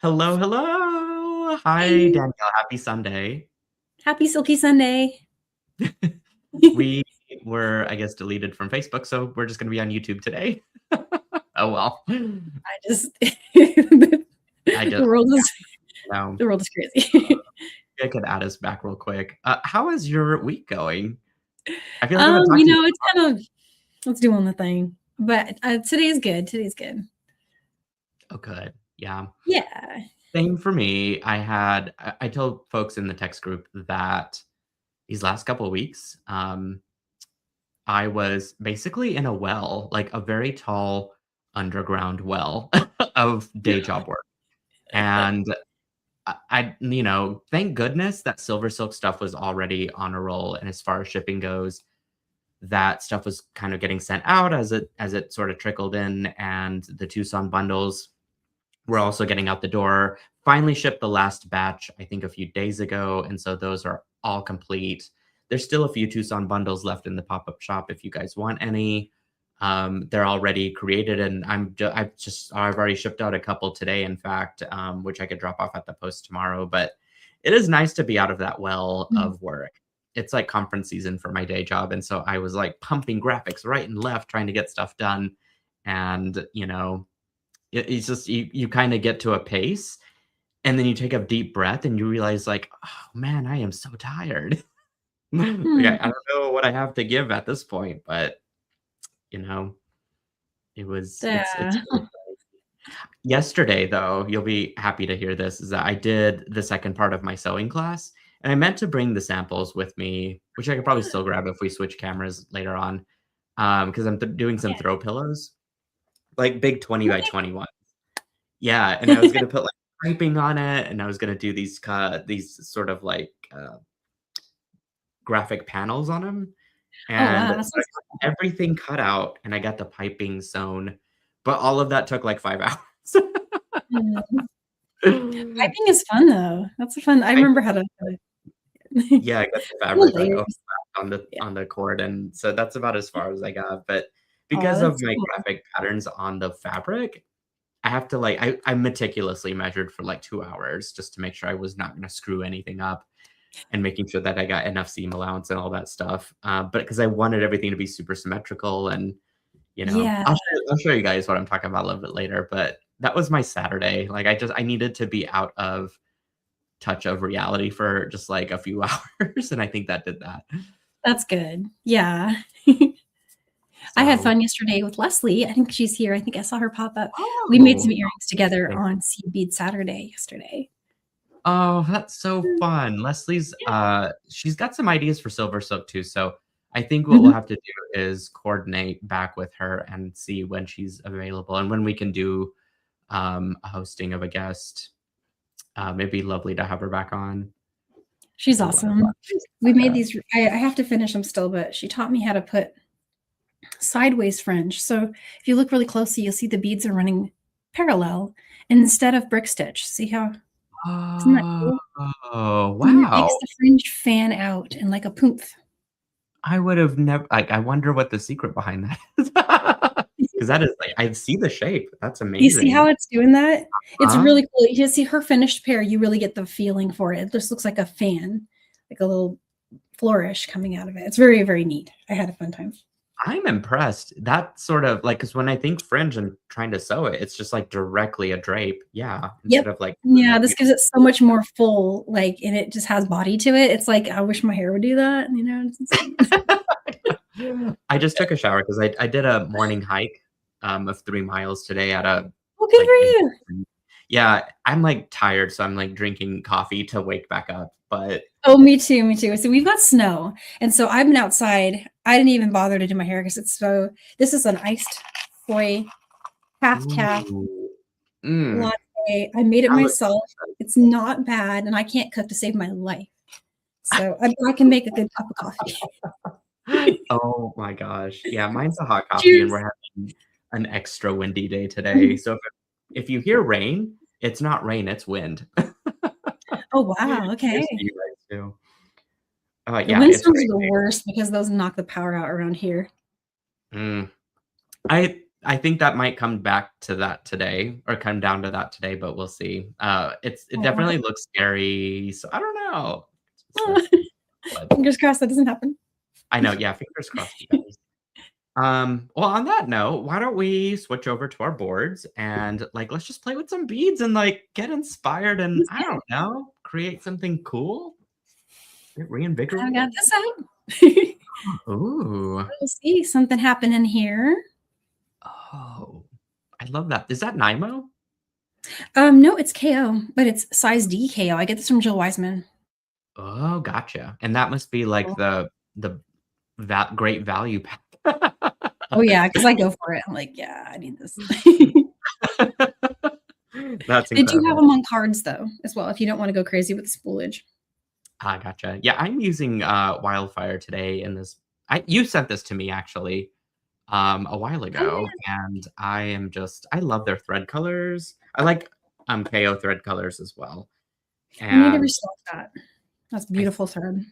Hello, hello. Hi, Hey, Danielle. Happy Sunday. happy Silky Sunday. We were, I guess, deleted from Facebook, so we're just going to be on YouTube today. Oh, well. I just the I just, world is no, the world is crazy. I could add us back real quick. How is your week going? I feel like I haven't talked to you. It's kind of it's doing the thing, but today's good. Today's good. Oh, good. Yeah. Yeah. Same for me. I told folks in the text group that these last couple of weeks, I was basically in a well, like a very tall underground well of day job work. And thank goodness that SilverSilk stuff was already on a roll. And as far as shipping goes, that stuff was kind of getting sent out as it sort of trickled in, and the Tucson bundles were also getting out the door. Finally shipped the last batch, I think, a few days ago, and so those are all complete. There's still a few Tucson bundles left in the pop-up shop if you guys want any. They're already created, and I've already shipped out a couple today, in fact, which I could drop off at the post tomorrow. But it is nice to be out of that well Mm. of work. It's like conference season for my day job, and so I was like pumping graphics right and left, trying to get stuff done, and it's just you kind of get to a pace, and then you take a deep breath and you realize, like, oh man, I am so tired. Like, I Hmm. don't know what I have to give at this point, but you know, it's Yeah. really funny. Yesterday, though, you'll be happy to hear this, is that I did the second part of my sewing class, and I meant to bring the samples with me, which I could probably still grab if we switch cameras later on, because I'm doing some throw pillows, like big 20 by 21. Yeah, and I was gonna put, like, piping on it, and I was gonna do these sort of, like, graphic panels on them, Oh and wow, so that I sounds got everything cut out, and I got the piping sewn, but all of that took, like, 5 hours. fun. Piping is fun though. That's a fun. I I remember how to. Yeah, I got the Little fabric, like, layers. overlapped on the Yeah. on the cord, and so that's about as far as I got, but Oh, because of that's my cool. graphic patterns on the fabric, I have to, like, I meticulously measured for, like, 2 hours just to make sure I was not gonna screw anything up, and making sure that I got enough seam allowance and all that stuff. But because I wanted everything to be super symmetrical, and Yeah. I'll show you guys what I'm talking about a little bit later. But that was my Saturday. Like, I needed to be out of touch of reality for just like a few hours, and I think that did that. That's good. Yeah. I had So, fun yesterday with Leslie. I think she's here. I think I saw her pop up. We made some oh, earrings together on Seed Bead Saturday yesterday. oh, that's so Mm. fun. Leslie's she's got some ideas for Silver Silk too. So I think what we'll Mhm. have to do is coordinate back with her and see when she's available and when we can do a hosting of a guest. It'd be lovely to have her back on. She's Be a lot of fun. awesome. We made these. I have to finish them still, but she taught me how to put sideways fringe. So if you look really closely, you'll see the beads are running parallel instead of brick stitch. See how, isn't that cool? Oh, And it makes wow. the fringe fan out and like a poof. I would have never, like, I wonder what the secret behind that is. Because that is like, I see the shape. That's You see how amazing. it's doing that? It's Huh? really cool. You just see her finished pair, you really get the feeling for it. It just looks like a fan, like a little flourish coming out of it. It's very, very neat. I had a fun time. I'm impressed. That sort of like, because when I think fringe and trying to sew it, it's just like directly a drape. Yeah. Yep. Instead of like doing Yeah, that this gives it so much more full, like, and it just has body to it. It's like, I wish my hair would do that, you know? I just took a shower because I did a morning hike of 3 miles today at a Oh, good for like in, you. yeah, I'm like tired, so I'm like drinking coffee to wake back up. But Oh, me too, me too. So we've got snow, and so I've been outside. I didn't even bother to do my hair because it's so. This is an iced soy half calf ooh, mm, latte. I made it that looks myself. It's not bad, and I can't cook to save my life. So I can make a good cup of coffee. oh my gosh. Yeah, mine's a hot coffee, and Cheers. we're having an extra windy day today. So if you hear rain, it's not rain, it's wind. Oh, wow, okay. Here's to you guys too. The Yeah, it's windstorms are the crazy. worst because those knock the power out around here. Mm. I I think that might come back to that today or come down to that today, but we'll see. It Oh, definitely looks scary, so I don't know. oh. But Fingers crossed that doesn't happen. I know, yeah, fingers crossed, you guys. Well, on that note, why don't we switch over to our boards and like let's just play with some beads and like get inspired and Let's I get don't know, create something cool, get I reinvigorated. got this out. Ooh. Let's see something happening here. Oh, I love that. Is that Nymo? No, it's KO, but it's size D KO. I get this from Jill Wiseman. Oh, gotcha. And that must be like Cool. the great value pack. Oh yeah, because I go for it. I'm like, yeah, I need this. That's They do have incredible. them on cards though, as well, if you don't want to go crazy with the spoolage. Ah, gotcha. Yeah, I'm using Wildfire today in this. You sent this to me actually a while Oh ago, and I love their thread colors. I like KO thread colors as well. yeah, I need to And restock that. That's I beautiful thread.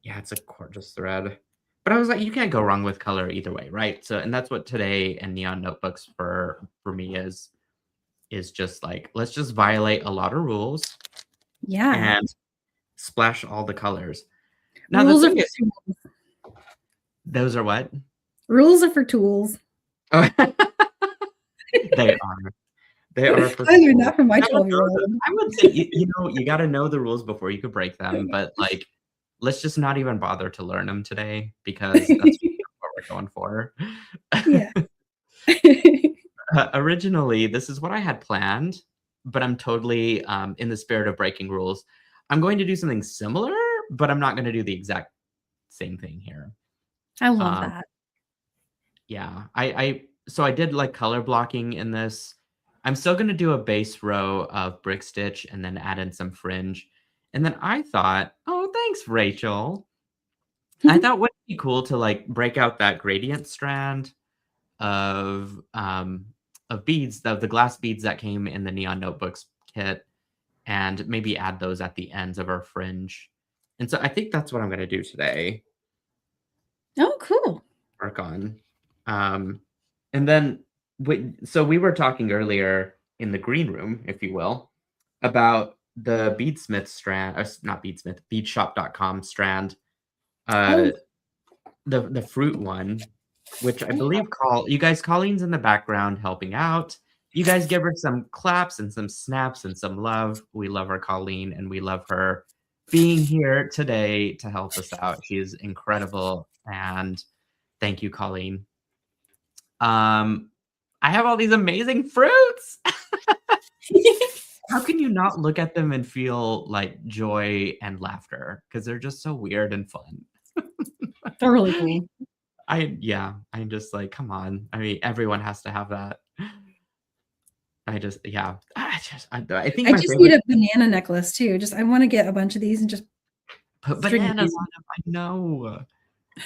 yeah, it's a gorgeous thread. But I was like, you can't go wrong with color either way, right? So, and that's what today and Neon Notebooks for me is just like let's just violate a lot of rules Yeah. and splash all the colors. Now the Rules are thing for is, tools. those are what? Rules are for tools. Oh, they are. They are for I learned tools. that from my I would know 12-year-old. I would say you know you got to know the rules before you could break them. But like, let's just not even bother to learn them today because that's what we're going for. Yeah. Originally, this is what I had planned, but I'm totally in the spirit of breaking rules. I'm going to do something similar, but I'm not going to do the exact same thing here. I love Um, that. yeah, so I did like color blocking in this. I'm still going to do a base row of brick stitch and then add in some fringe. And then I thought, oh, thanks, Rachel. I thought wouldn't it be cool to like break out that gradient strand of beads, the glass beads that came in the Neon Notebooks kit, and maybe add those at the ends of our fringe. And so I think that's what I'm going to do today. Oh, cool. Work on. Um, and then so we were talking earlier in the green room, if you will, about the Beadsmith strand, not Beadsmith, beadshop.com strand, Oh, uh, the fruit one, which I believe you guys, Colleen's in the background helping out. You guys give her some claps and some snaps and some love. We love our Colleen and we love her being here today to help us out. She is incredible. And thank you, Colleen. I have all these amazing fruits. How can you not look at them and feel like joy and laughter? Because they're just so weird and fun. they're really cool. I'm just like, come on. I mean, everyone has to have that. Yeah. I think I my just need favorite a banana necklace too. Just I want to get a bunch of these and just put string bananas these. on them. I know.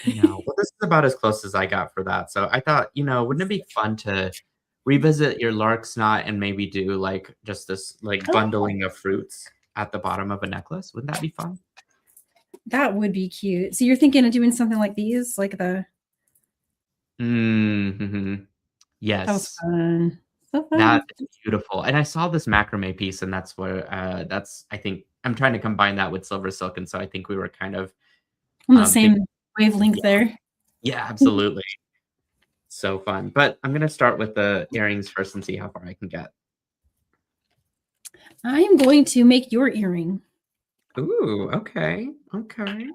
I know. Well, this is about as close as I got for that. So I thought, wouldn't it be fun to revisit your lark snot and maybe do like just this like Oh, bundling of fruits at the bottom of a necklace? Wouldn't that be fun? that would be cute. So you're thinking of doing something like these, like the Hmm. that was Yes. fun. So That fun. is beautiful. And I saw this macrame piece, and that's where I think I'm trying to combine that with silver silk. And so I think we were kind of On the big. same wavelength Yeah, there. yeah, absolutely. So fun. But I'm gonna start with the earrings first and see how far I can get. I am going to make your earring. Ooh, okay. Okay.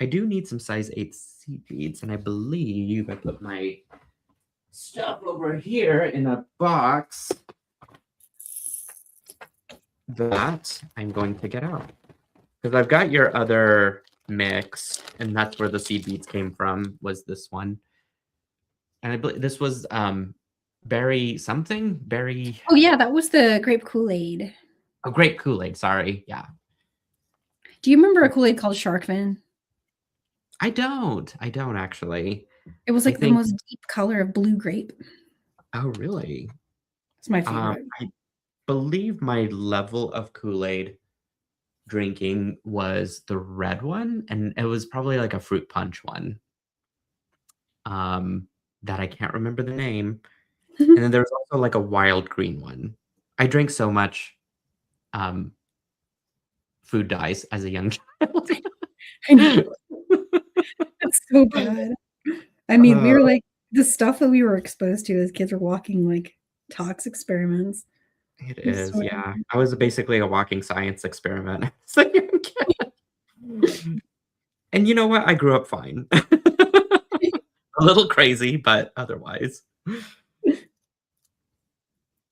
I do need some size 8 seed beads, and I believe I put my stuff over here in a box that I'm going to get out. Because I've got your other mix, and that's where the seed beads came from, was this one. And I believe this was berry something? Berry Oh yeah, that was the grape Kool-Aid. oh grape Kool-Aid, sorry. Yeah. Do you remember a Kool-Aid called Shark Fin? I don't. I don't actually. It was I like the think most deep color of blue grape. oh really? It's my favorite. I believe my level of Kool-Aid drinking was the red one, and it was probably like a fruit punch one. That I can't remember the name. And then there was also like a wild green one. I drank so much food dyes as a young child. I know. That's so bad. I mean, we were like the stuff that we were exposed to as kids were walking like tox experiments. It I is, swear. yeah. I was basically a walking science experiment as a young kid. And you know what? I grew up fine. A little crazy, but otherwise.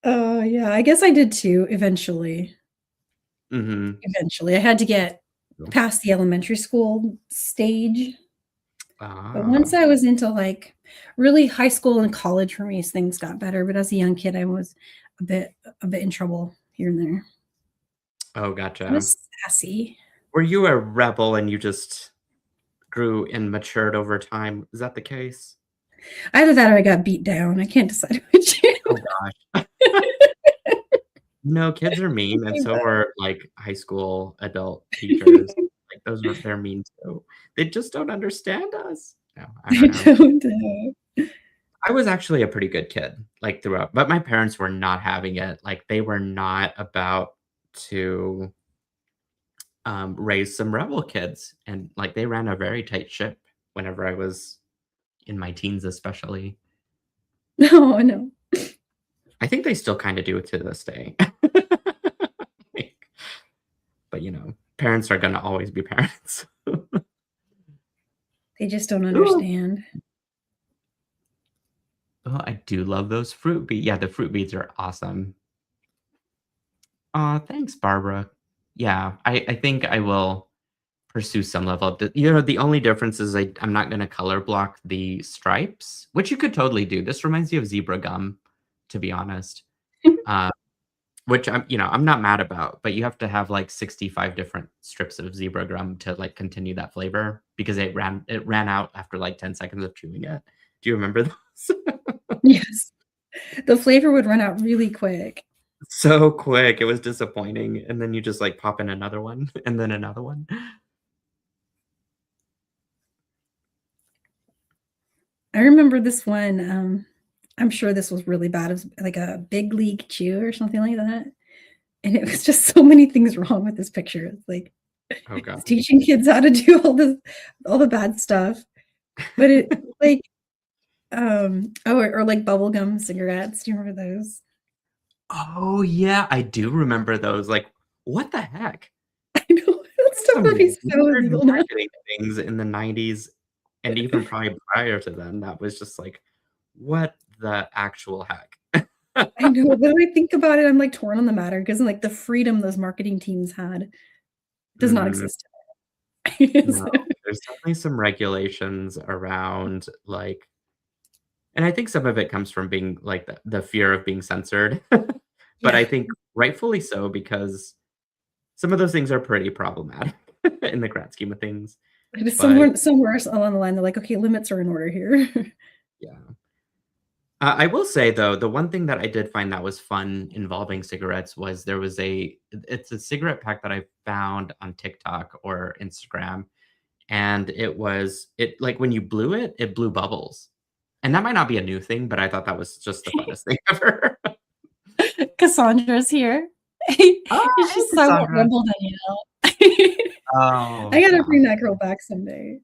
Yeah, I guess I did too, eventually. Mhm. Eventually. I had to get past the elementary school stage. But once Ah, I was into like really high school and college for me, things got better. But as a young kid, I was a bit in trouble here and there. oh, I gotcha. was sassy. Were you a rebel and you just grew and matured over time? Is that the case? Either that or I got beat down. I can't decide which. Oh gosh. No, kids are mean, and so are, like, high school adult teachers. Like, they're mean too. They just don't understand us. No, I I don't know. don't know. I was actually a pretty good kid, like, throughout, but my parents were not having it. Like, they were not about to, raise some rebel kids, and, like, they ran a very tight ship whenever I was in my teens especially. No, no. I think they still kinda do it to this day. Like, but, parents are gonna always be parents. They just don't Ooh. understand. Oh, I do love those fruit beads. Yeah, the fruit beads are awesome. Aw, thanks, Barbara. Yeah, I think I will pursue some level of the only difference is I'm not gonna color block the stripes, which you could totally do. This reminds me of zebra gum, to be honest. Uh, which I'm not mad about, but you have to have, like, 65 different strips of zebra gum to, like, continue that flavor because it ran out after, like, 10 seconds of chewing it. Do you remember those? Yes. The flavor would run out really quick. So quick, it was disappointing, and then you just, like, pop in another one, and then another one. I remember this one, I'm sure this was really bad. It was like a big league chew or something like that, and it was just so many things wrong with this picture. It's like, Oh it's gosh. teaching kids how to do all the bad stuff, but it like, or like bubblegum cigarettes. Do you remember those? Oh, yeah, I do remember those, like, what the heck? I know, that stuff would be Some so weird illegal now. marketing things in the '90s, and even probably prior to then, that was just like, what the actual heck? I know, but when I think about it, I'm, like, torn on the matter because like, the freedom those marketing teams had does not Mhm. exist today. No, So there's definitely some regulations around, like, and I think some of it comes from being, like, the fear of being censored, but yeah. I think rightfully so because some of those things are pretty problematic in the grand scheme of things, It is but somewhere along the line, they're like, "Okay, limits are in order here." yeah. I will say though, the one thing that I did find that was fun involving cigarettes was it's a cigarette pack that I found on TikTok or Instagram, and it like when you blew it, it blew bubbles. And that might not be a new thing, but I thought that was just the funnest thing ever. Cassandra's here. Oh, hey, She's silent Cassandra. rebel Danielle. I Oh, gotta yeah. bring that girl back someday.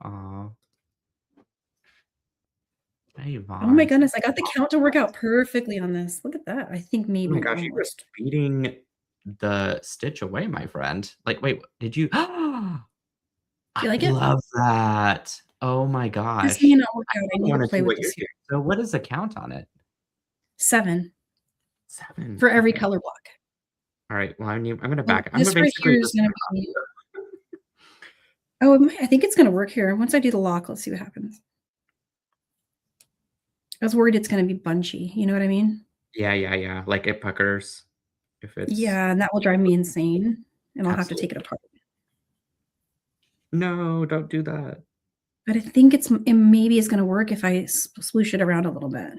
Aw. Hey, Oh my Vaughn. goodness, I got the count to work out perfectly on this. Look at that. I think Oh my maybe gosh, you were almost. speeding the stitch away, my friend. Like, wait, did you? I You like it? love that. Oh my This may gosh. not work I out. I kinda need to wanna play see with what this you're here. doing. So what is the count on it? 7 7. for every Okay. color block. Alright, well, I'm gonna So back I'm gonna this right basically here is just gonna be oh, it might I think it's gonna work here. Once I do the lock, let's see what happens. I was worried it's gonna be bunchy, you know what I mean? Yeah, yeah, yeah, like it puckers if it's Yeah, and that will drive me insane, and I'll have to take it absolutely. apart. No, don't do that. But I think it maybe is gonna work if I sploosh it around a little bit.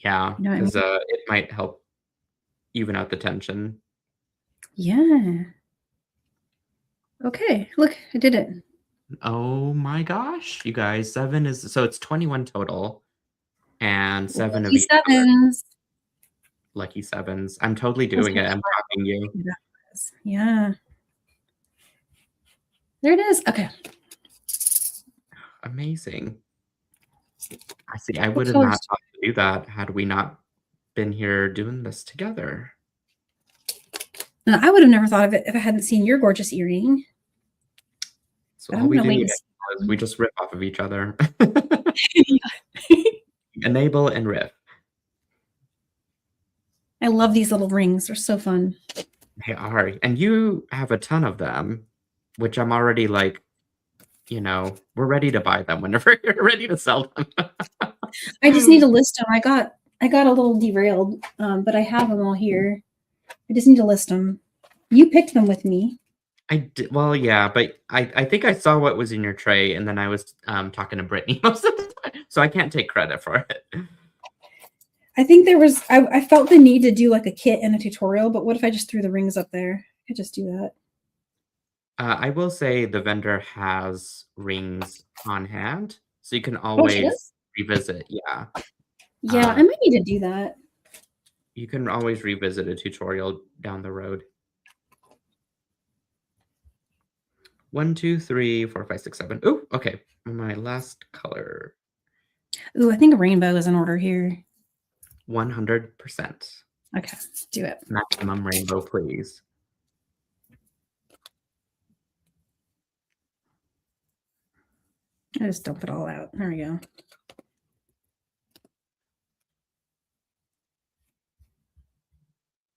Yeah, You know what I 'cause, mean? it might help even out the tension. Yeah. Okay, look, I did it. Oh my gosh, you guys, 7 is so it's 21 total, and 7 of Lucky each color. sevens. Lucky sevens. I'm totally That's doing how it. I'm hard copying you. that was. Yeah. There it is. Okay. Amazing. I see. I What would have colors? not thought to do that had we not been here doing this together. No, I would have never thought of it if I hadn't seen your gorgeous earring. So But all I'm we gonna do wait and is we just rip off of each other. see. Enable and rip. I love these little rings. They're so fun. They are. And you have a ton of them, which I'm already like, you know, we're ready to buy them whenever you're ready to sell them. I just need to list them. I got a little derailed, but I have them all here. I just need to list them. You picked them with me. I did, well, yeah, but I think I saw what was in your tray, and then I was talking to Brittany most of the time, so I can't take credit for it. I think there was, I felt the need to do like a kit and a tutorial, but what if I just threw the rings up there? I could just do that. I will say the vendor has rings on hand, so you can Oh, she always does? revisit. Yeah, Yeah, I might need to do that. you can always revisit a tutorial down the road. 1, 2, 3, 4, 5, 6, 7. Oh, okay. My last color. Ooh, I think a rainbow is in order here. 100%. Okay, do it. Maximum rainbow, please. I just dump it all out. There we go.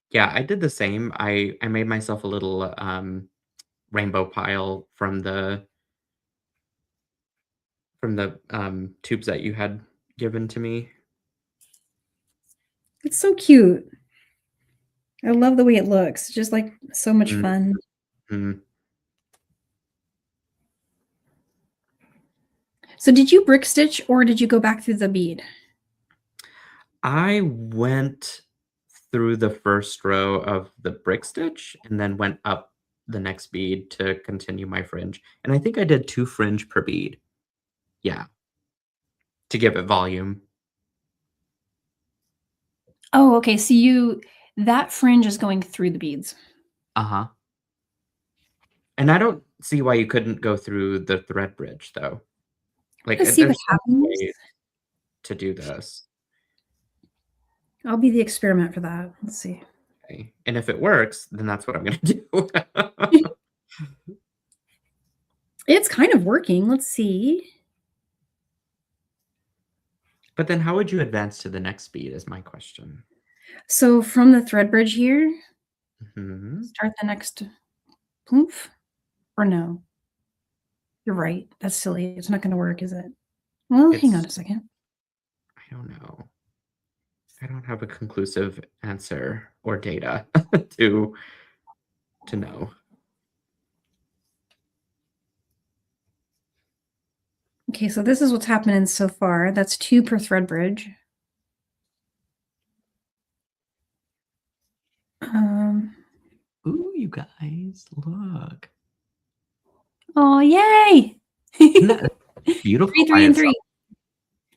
Yeah, I did the same. I made myself a little rainbow pile from the tubes that you had given to me. It's so cute. I love the way it looks. It's just like so much fun. Mm. So did you brick stitch or did you go back through the bead? I went through the first row of the brick stitch and then went up the next bead to continue my fringe. And I think I did 2 fringe per bead. Yeah. To give it volume. Oh, okay. So that fringe is going through the beads. Uh-huh. And I don't see why you couldn't go through the thread bridge though. Like Let's see what there's so many happens. ways to do this. I'll be the experiment for that. Let's see. Okay. And if it works, then that's what I'm gonna do. It's kind of working. Let's see. But then how would you advance to the next bead is my question. So from the thread bridge here, start the next poof, or no? You're right. That's silly. It's not going to work, is it? Well, hang on a second. I don't know. I don't have a conclusive answer or data to know. Okay, so this is what's happening so far. That's 2 per thread bridge. Ooh, you guys, look. Oh, yay! Isn't that beautiful? 3, 3, and 3.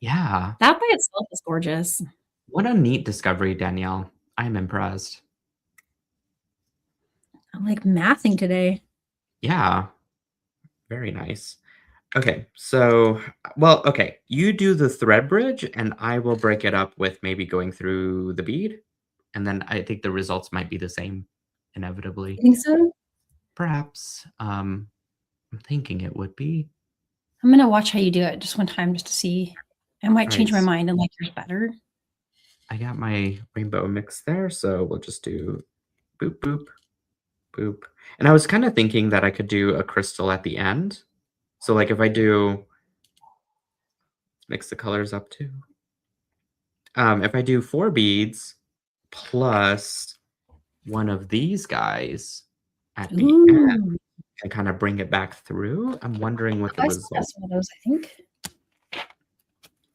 Yeah. That by itself is gorgeous. What a neat discovery, Danielle. I'm impressed. I'm like mathing today. Yeah. Very nice. Okay, so, well, okay. You do the thread bridge, and I will break it up with maybe going through the bead. And then I think the results might be the same, inevitably. You think so? Perhaps. I'm thinking it would be. I'm going to watch how you do it just one time just to see. I might change my mind and like yours better. I got my rainbow mix there, so we'll just do boop, boop, boop. And I was kind of thinking that I could do a crystal at the end. So like if I do, let's mix the colors up too. If I do 4 beads plus one of these guys at the end and kind of bring it back through, I'm wondering what the result. That's one of those, I think.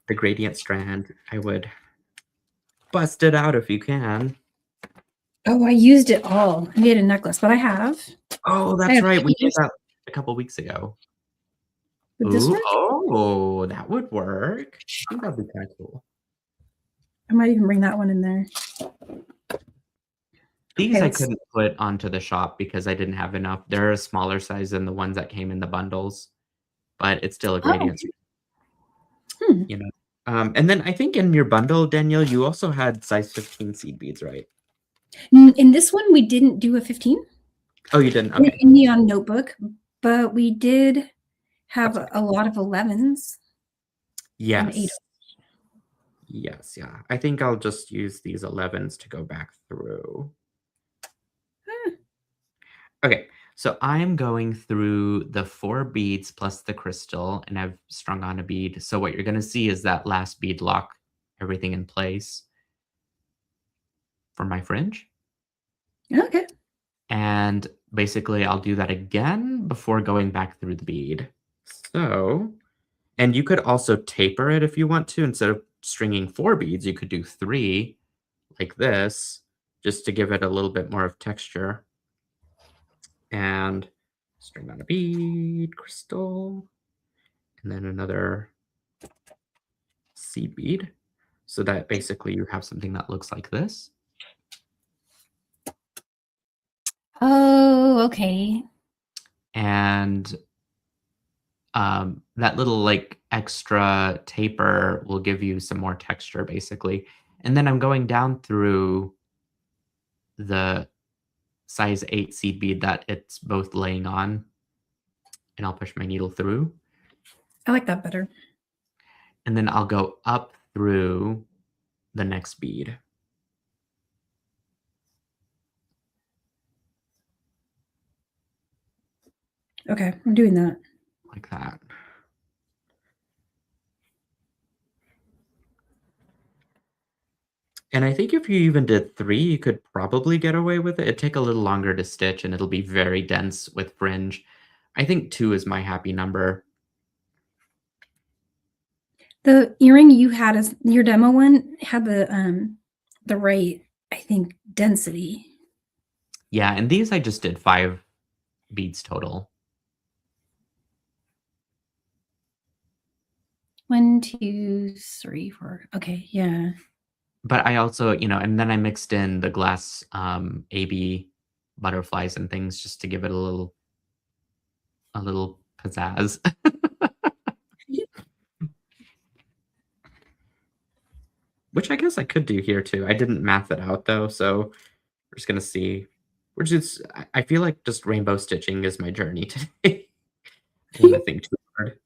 The gradient strand, I would bust it out if you can. Oh, I used it all. I made a necklace, but I have. Oh, that's right. We did that a couple weeks ago. Would this Ooh, work? oh, that would work. I think that'd be kind of cool. I might even bring that one in there. These Okay, I couldn't put onto the shop because I didn't have enough. They're a smaller size than the ones that came in the bundles, but it's still a great oh, answer. hmm. You know. And then I think in your bundle, Danielle, you also had size 15 seed beads, right? In this one, we didn't do a 15. Oh, you didn't? Okay. In Neon Notebook, but we did have That's okay. a lot of 11s. And 8. Yes. Yes, yeah. I think I'll just use these 11s to go back through. Okay, so I'm going through the 4 beads plus the crystal, and I've strung on a bead. So what you're going to see is that last bead lock everything in place for my fringe. Okay. And basically, I'll do that again before going back through the bead. So, and you could also taper it if you want to. Instead of stringing 4 beads, you could do 3 like this, just to give it a little bit more of texture. And string on a bead, crystal, and then another seed bead. So that basically you have something that looks like this. Oh, okay. And that little like extra taper will give you some more texture basically. And then I'm going down through the size 8 seed bead that it's both laying on, and I'll push my needle through. I like that better. And then I'll go up through the next bead. Okay, I'm doing that. Like that. And I think if you even did 3, you could probably get away with it. It'd take a little longer to stitch, and it'll be very dense with fringe. I think 2 is my happy number. The earring you had as your demo one had the right, I think, density. Yeah, and these I just did 5 beads total. 1, 2, 3, 4. Okay, yeah. But I also, and then I mixed in the glass AB butterflies and things just to give it a little pizzazz. Which I guess I could do here too. I didn't math it out though, so we're just gonna see. I feel like just rainbow stitching is my journey today. I don't want to think too hard.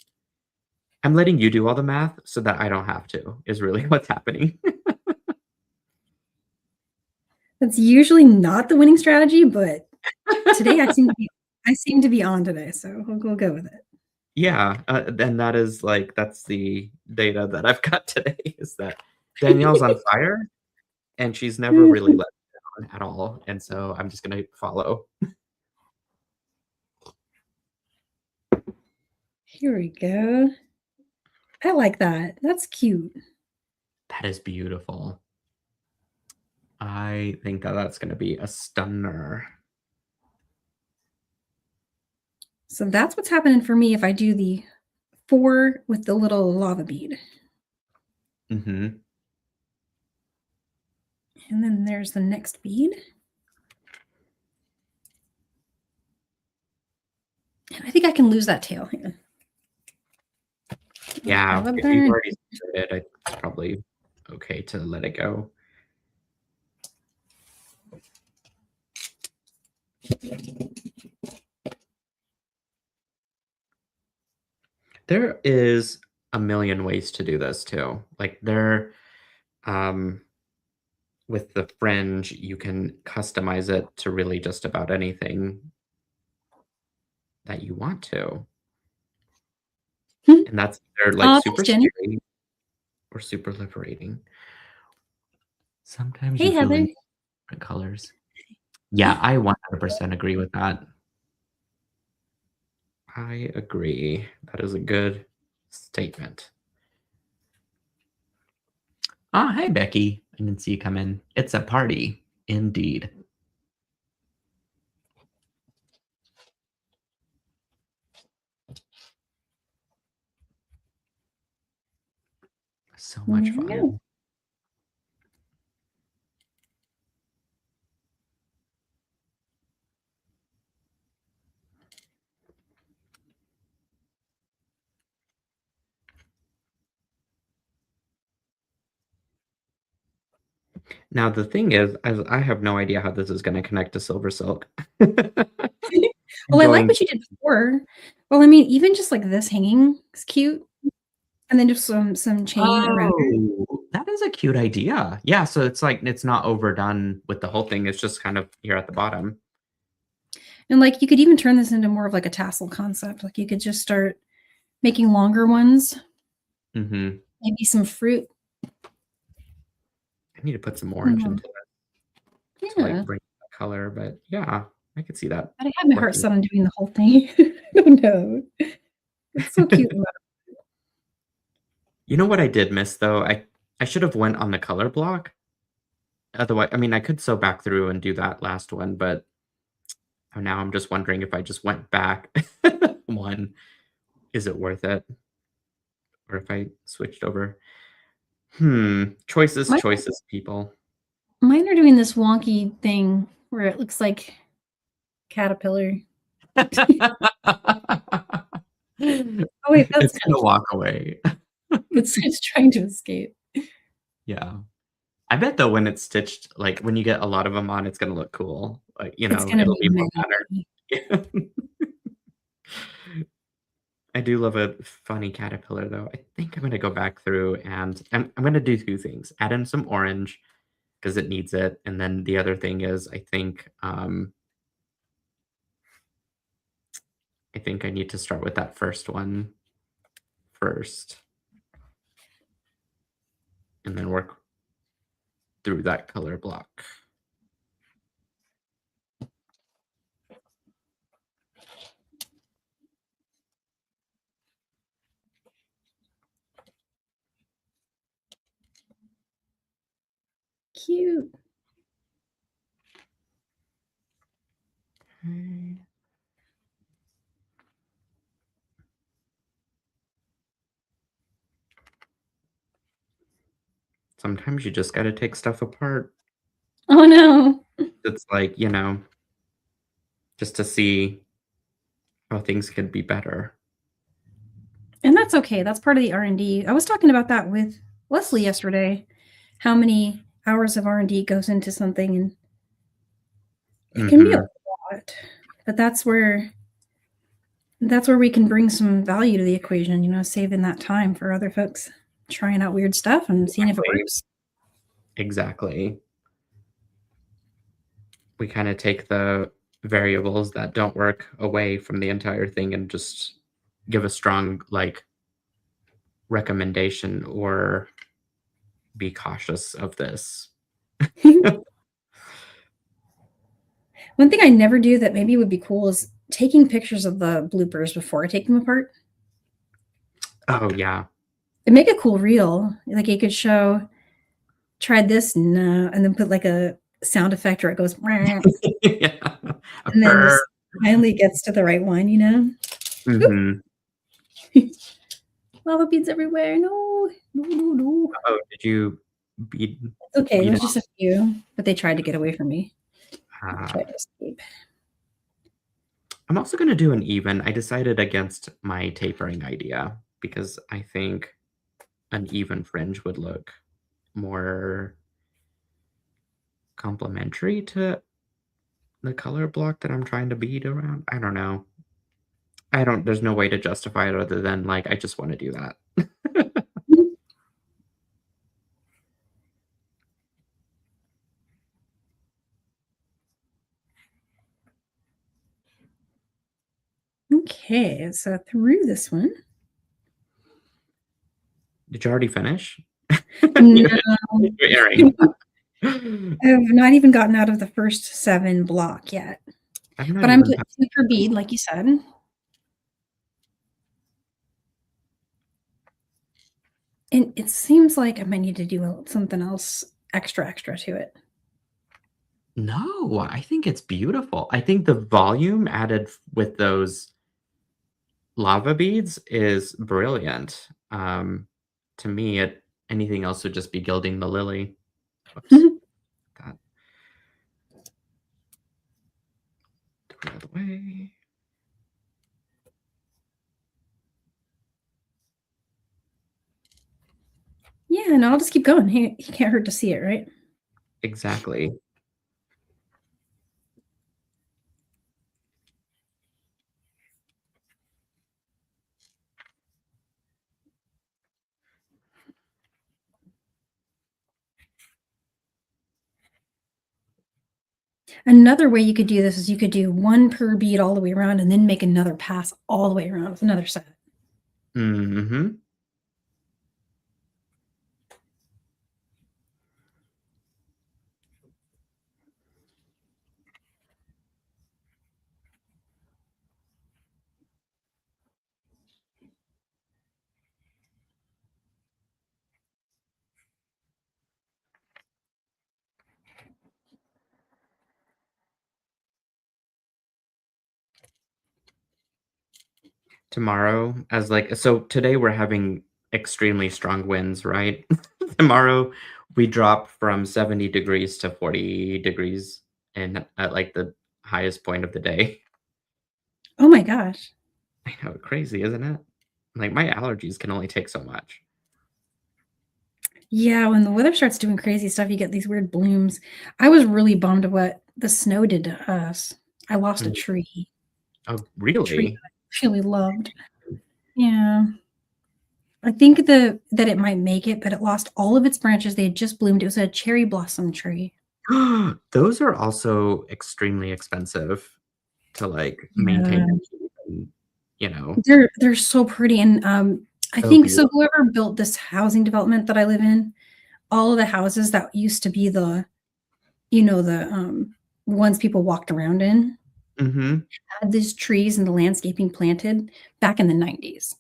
I'm letting you do all the math so that I don't have to, is really what's happening. That's usually not the winning strategy, but today I seem to be on today, so we'll go with it. Yeah, and that's the data that I've got today is that Danielle's on fire, and she's never really let me down at all, and so I'm just gonna follow. Here we go. I like that. That's cute. That is beautiful. I think that that's gonna be a stunner. So that's what's happening for me if I do the 4 with the little lava bead. Mm-hmm. And then there's the next bead. And I think I can lose that tail. Yeah, if you've already started it, it's probably okay to let it go. There is a million ways to do this too. Like with the fringe, you can customize it to really just about anything that you want to. And that's either like super Jenny. scary or super liberating. Sometimes Hey, you feel Heather. in different colors. Yeah, I 100% agree with that. I agree. That is a good statement. Ah, hey, Becky. I didn't see you come in. It's a party, indeed. So There much we fun. go. Now the thing is, I have no idea how this is going to connect to SilverSilk. Well, I like Going, what you did before. Well, I mean, even just like this hanging is cute, and then just some chain around her. oh, that is a cute idea. Yeah, so it's like it's not overdone with the whole thing. It's just kind of here at the bottom. And like you could even turn this into more of like a tassel concept. Like you could just start making longer ones, Hmm. maybe some fruit. I need to put some orange Mhm. into it to like Yeah. bring the color, but yeah, I could see that But I had my heart working. set on doing the whole thing. Oh no. It's so cute. You know what I did miss though? I should have went on the color block. Otherwise, I mean, I could sew back through and do that last one, but now I'm just wondering if I just went back one, is it worth it? Or if I switched over. Choices, Mine, choices, people. mine are doing this wonky thing where it looks like caterpillar. Oh wait, that's It's kind gonna of walk away. it's trying to escape. Yeah. I bet though when it's stitched, like when you get a lot of them on, it's gonna look cool. Like, It's gonna it'll be be more many. patterned. I do love a funny caterpillar though. I think I'm gonna go back through and I'm gonna do two things. Add in some orange because it needs it. And then the other thing is I think I need to start with that first one first and then work through that color block. Cute. Okay. Sometimes you just gotta take stuff apart. Oh no. It's like, just to see how things could be better. And that's okay. That's part of the R&D. I was talking about that with Leslie yesterday. How many hours of R&D goes into something, and it can be a Hmm. lot. But that's where we can bring some value to the equation, saving that time for other folks trying out weird stuff and seeing if it Exactly. works. Exactly. We kind of take the variables that don't work away from the entire thing and just give a strong like recommendation or be cautious of this. One thing I never do that maybe would be cool is taking pictures of the bloopers before I take them apart. Oh yeah. It'd make a cool reel. Like you could show, tried this, no, and then put like a sound effect where it goes, "Meow," Yeah. A and then purr. just finally gets to the right one. Hmm. Lava beads everywhere. No, no, no, no. Oh, did you beat It's okay. It beat was it? just a few, but they tried to get away from me. Uh, Tried to escape. I'm also going to do an even. I decided against my tapering idea because I think an even fringe would look more complementary to the color block that I'm trying to bead around. I don't know. There's no way to justify it other than like, I just want to do that. Okay, so through this one. Did you already finish? No, You're airing. I've not even gotten out of the first 7 block yet, I'm not but I'm even. putting 2 per bead, like you said. And it seems like I might need to do something else extra to it. No, I think it's beautiful. I think the volume added with those lava beads is brilliant. To me, Anything else would just be gilding the lily. Whoops. That. Throw it out of the way. Yeah, no, I'll just keep going. He can't hurt to see it, right? Exactly. Another way you could do this is you could do one per bead all the way around and then make another pass all the way around with another set. Mm-hmm. Tomorrow, as like, so today we're having extremely strong winds, right? Tomorrow we drop from 70 degrees to 40 degrees and at like the highest point of the day. Oh my gosh. I know, crazy, isn't it? Like my allergies can only take so much. Yeah, when the weather starts doing crazy stuff, you get these weird blooms. I was really bummed at what the snow did to us. I lost a Mm. tree. Oh, Tree really? I really loved. Yeah. I think that it might make it, but it lost all of its branches. They had just bloomed. It was a cherry blossom tree. Those are also extremely expensive to like maintain Yeah. and keep and, you know, They're so pretty, and, I so think so beautiful. whoever built this housing development that I live in, all of the houses that used to be the, ones people walked around in, Mhm. had these trees and the landscaping planted back in the '90s.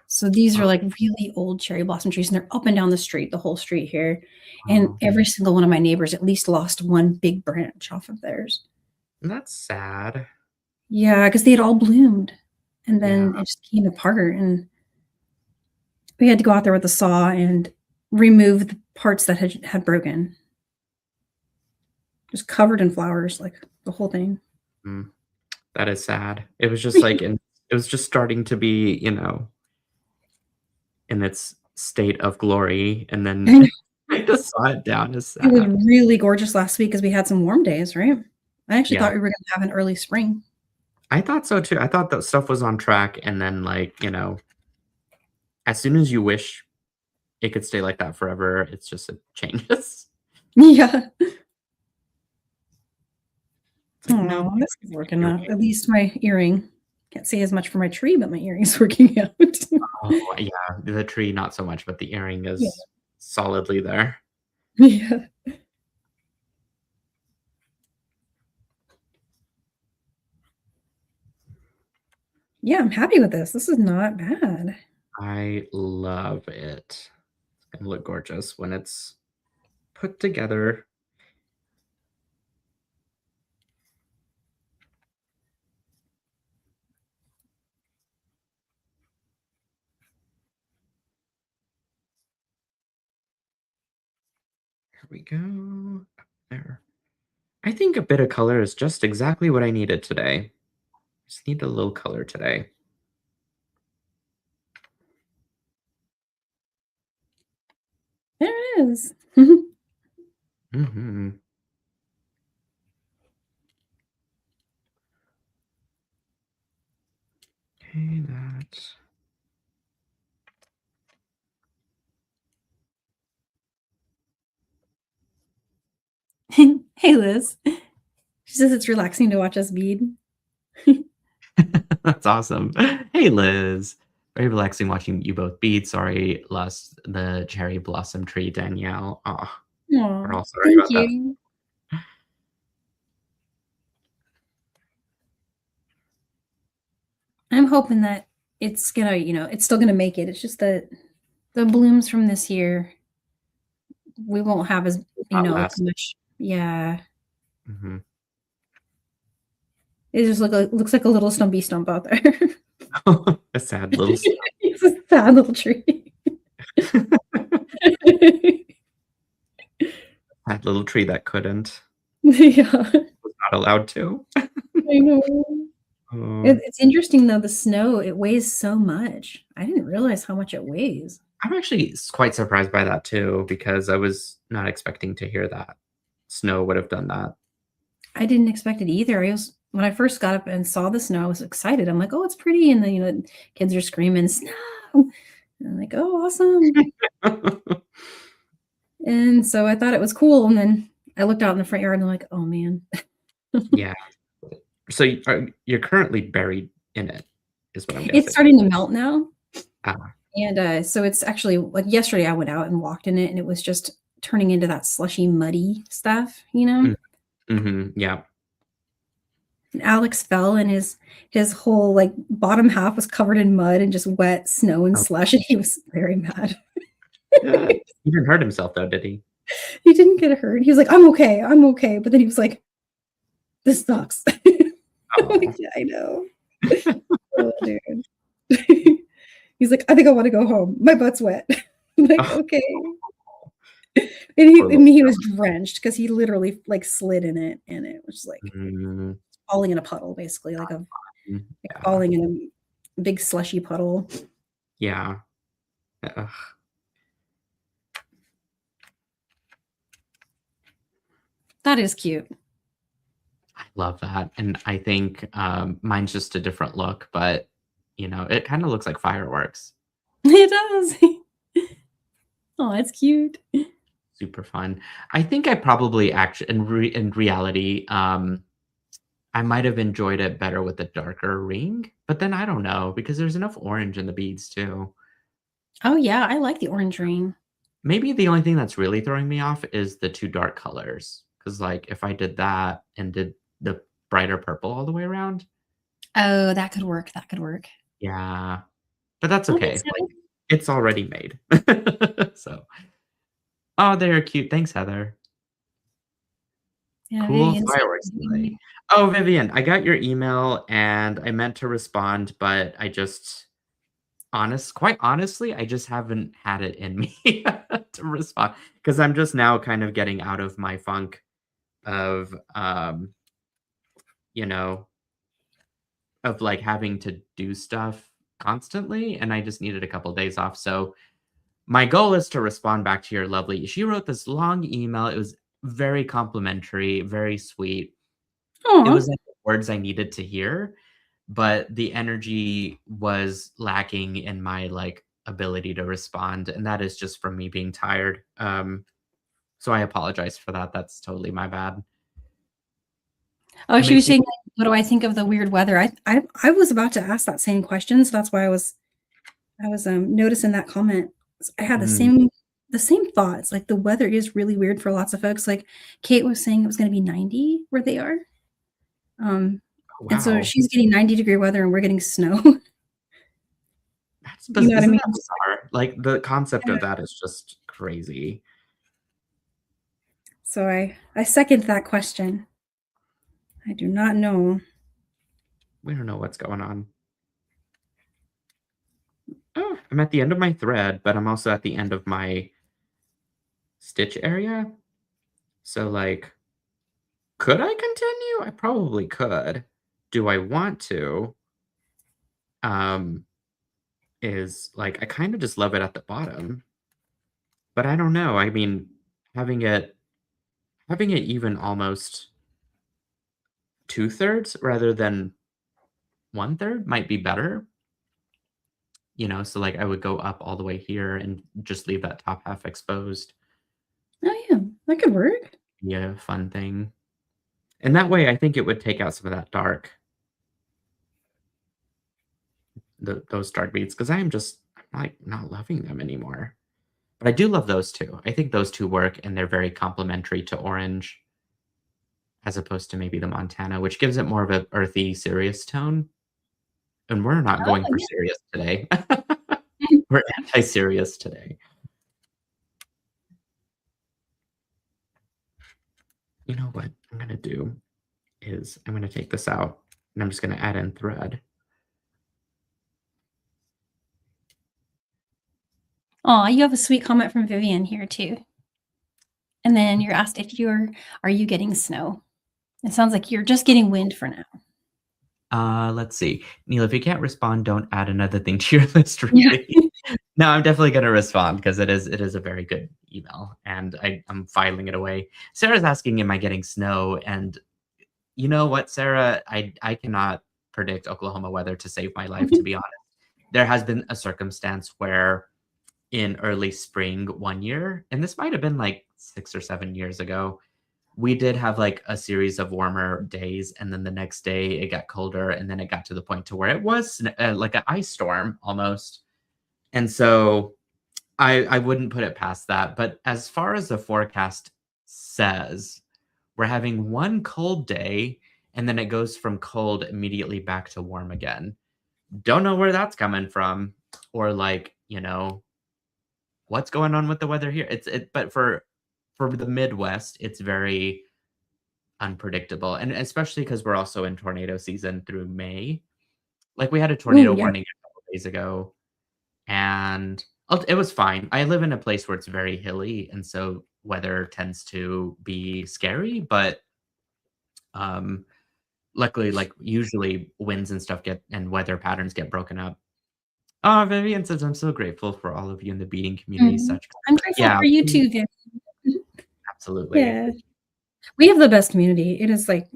So these are, Oh, like, really old cherry blossom trees, and they're up and down the street, the whole street here, and oh, every single one of my neighbors at least lost one big branch off of theirs. that's sad. Yeah, because they had all bloomed, and Yeah. then it just came apart, and we had to go out there with a saw and remove the parts that had broken. Just covered in flowers, like, the whole thing. Mm, that is sad. It was just like it was just starting to be, in its state of glory, and then I know. I just saw it down is It was sad. really gorgeous last week because we had some warm days, right? I actually Yeah, thought we were gonna have an early spring. I thought so too. I thought that stuff was on track, and then, like, as soon as you wish it could stay like that forever, it's just it changes. Yeah. It's like, "Nope, Aw, this is working you're out. right." At least my earring can't say as much for my tree, but my earring's working out. Oh, yeah, the tree, not so much, but the earring Yeah. is solidly there. Yeah. Yeah, I'm happy with this. This is not bad. I love it. It's gonna look gorgeous when it's put together. Here we go. There. I think a bit of color is just exactly what I needed today. Just need a little color today. There it is. Mhm. Okay, that. Hey, Liz. She says it's relaxing to watch us bead. That's awesome. Hey, Liz. Very relaxing watching you both bead. Sorry, lost the cherry blossom tree, Danielle. Oh, Aw, we're all sorry thank about that. you. I'm hoping that it's gonna, it's still gonna make it. It's just that the blooms from this year, we won't have as, Not as last. much. Yeah. Mhm. It just looks like a little stumpy stump out there. A sad little stuff. It's a sad little tree. That little tree that couldn't Yeah, was not allowed to. I know. Oh. It's interesting though, the snow, it weighs so much. I didn't realize how much it weighs. I'm actually quite surprised by that too, because I was not expecting to hear that snow would have done that. I didn't expect it either. When I first got up and saw the snow, I was excited. I'm like, "Oh, it's pretty," and then, kids are screaming, "Snow!" And I'm like, "Oh, awesome." And so I thought it was cool, and then I looked out in the front yard and I'm like, "Oh, man." Yeah. So you're currently buried in it, is what I'm It's guessing. starting to melt now, Ah, and, so it's actually like, yesterday I went out and walked in it, and it was just turning into that slushy, muddy stuff, you know? yeah. And Alex fell, and his whole, like, bottom half was covered in mud and just wet snow and Oh, slush, and he was very mad. yeah. He didn't hurt himself though, did he? He didn't get hurt. He was like, I'm okay," but then he was like, "This sucks." I'm like, Oh. "Yeah, I know." Oh, dude. He's like, "I think I wanna go home. My butt's wet." I'm like, Oh, "Okay." And poor little he was drenched because he literally, like, slid in it, and it was, like, mm, falling in a puddle, basically, like, yeah. falling in a big slushy puddle. Yeah. Ugh. That is cute. I love that, and I think, mine's just a different look, but, it kinda looks like fireworks. It does. Oh, it's cute. Super fun. I think I probably actually in reality, I might have enjoyed it better with a darker ring, but then I don't know because there's enough orange in the beads too. Oh, yeah, I like the orange ring. Maybe the only thing that's really throwing me off is the 2 dark colors. Because like, if I did that and did the brighter purple all the way around, Oh, that could work, that could work. yeah, but that's Oh, okay, thanks, like, Heather. it's already made. So oh, they're cute. Thanks, Heather. Yeah, Cool Vivian said fireworks delay. Oh, Vivian, I got your email and I meant to respond, but I just quite honestly, I just haven't had it in me to respond because I'm just now kind of getting out of my funk of you know, of like having to do stuff constantly and I just needed a couple days off. So my goal is to respond back to your lovely. She wrote this long email. It was very complimentary, very sweet. It Aw. was like the words I needed to hear, but the energy was lacking in my, like, ability to respond, and that is just from me being tired. So I apologize for that. That's totally my bad. Oh, It she was makes me saying, like, "What do I think of the weird weather?" I was about to ask that same question, so that's why I was noticing that comment. I had mm, the same thoughts, like, the weather is really weird for lots of folks, like, Kate was saying it was gonna be 90 where they are, um, and so wow. she's getting 90-degree weather and we're getting snow. That's You know what I isn't mean? that bizarre? Like, the concept of that is just crazy. So I second that question. I do not know. We don't know what's going on. Oh, I'm at the end of my thread, but I'm also at the end of my stitch area. So, like, could I continue? I probably could. Do I want to? Um, is like I kind of just love it at the bottom, but I don't know. I mean, having it having it even almost 2/3 rather than 1/3 might be better. So like I would go up all the way here and just leave that top half exposed. Oh, yeah, that could work. Yeah, fun thing. And that way I think it would take out some of that those dark beads because I am just like not loving them anymore. But I do love those two. I think those two work and they're very complementary to orange as opposed to maybe the Montana, which gives it more of a earthy, serious tone. And we're not Oh, going for yeah. serious today. We're anti-serious today. You know what I'm gonna do is I'm gonna take this out and I'm just gonna add in thread. Oh, you have a sweet comment from Vivian here too. And then you're asked if are you getting snow? It sounds like you're just getting wind for now. Let's see. Neil, if you can't respond, don't add another thing to your list, Yeah. really. No, I'm definitely gonna respond because it is a very good email, and I'm filing it away. Sarah's asking, am I getting snow? And you know what, Sarah? I cannot predict Oklahoma weather to save my life, to be honest. There has been a circumstance where in early spring one year, and this might have been like 6 or 7 years ago, we did have like a series of warmer days, and then the next day it got colder, and then it got to the point to where it was like an ice storm almost. And so I wouldn't put it past that. But as far as the forecast says, we're having one cold day, and then it goes from cold immediately back to warm again. Don't know where that's coming from, or like, what's going on with the weather here. But for the Midwest, it's very unpredictable, and especially because we're also in tornado season through May. Like, we had a Ooh, tornado yeah. warning a couple days ago, and it was fine. I live in a place where it's very hilly, and so weather tends to be scary, but um, luckily, like, usually winds and stuff and weather patterns get broken up. Oh, Vivian says, "I'm so grateful for all of you in the beading community." Mhm. Such I'm grateful yeah, for you too, Viv. absolutely. Yeah. We have the best community. It is like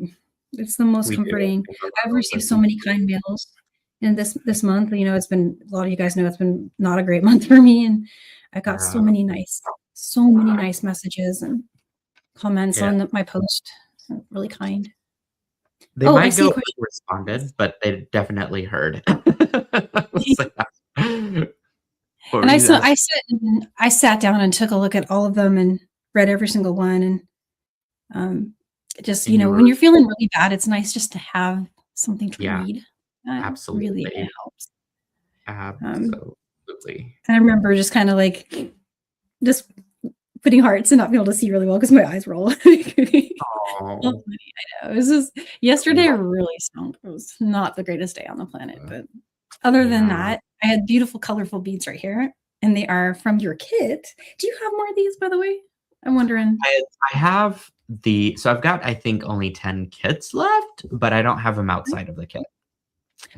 it's the most We do. comforting. We love I've all received the so people. many kind mails in this month. It's been a lot of you guys know it's been not a great month for me, and I got Uh, so many nice messages and comments yeah. on my post. Really kind. They Oh, I might see a go question. unresponded, but they definitely heard. So, what were And I you saw asking? I sat down and took a look at all of them and read every single one, and um, just And you when were you're feeling really bad, it's nice just to have something to yeah, read. Really, it absolutely. helps. Um, Absolutely. and I remember just kind of like just putting hearts and not being able to see really well because my eyes roll. Well, Oh, I know. It was just we yesterday love really stunk. It was not the greatest day on the planet, but other than yeah. that, I had beautiful, colorful beads right here, and they are from your kit. Do you have more of these, by the way? I'm wondering. I have so I've got, I think, only 10 kits left, but I don't have them outside of the kit.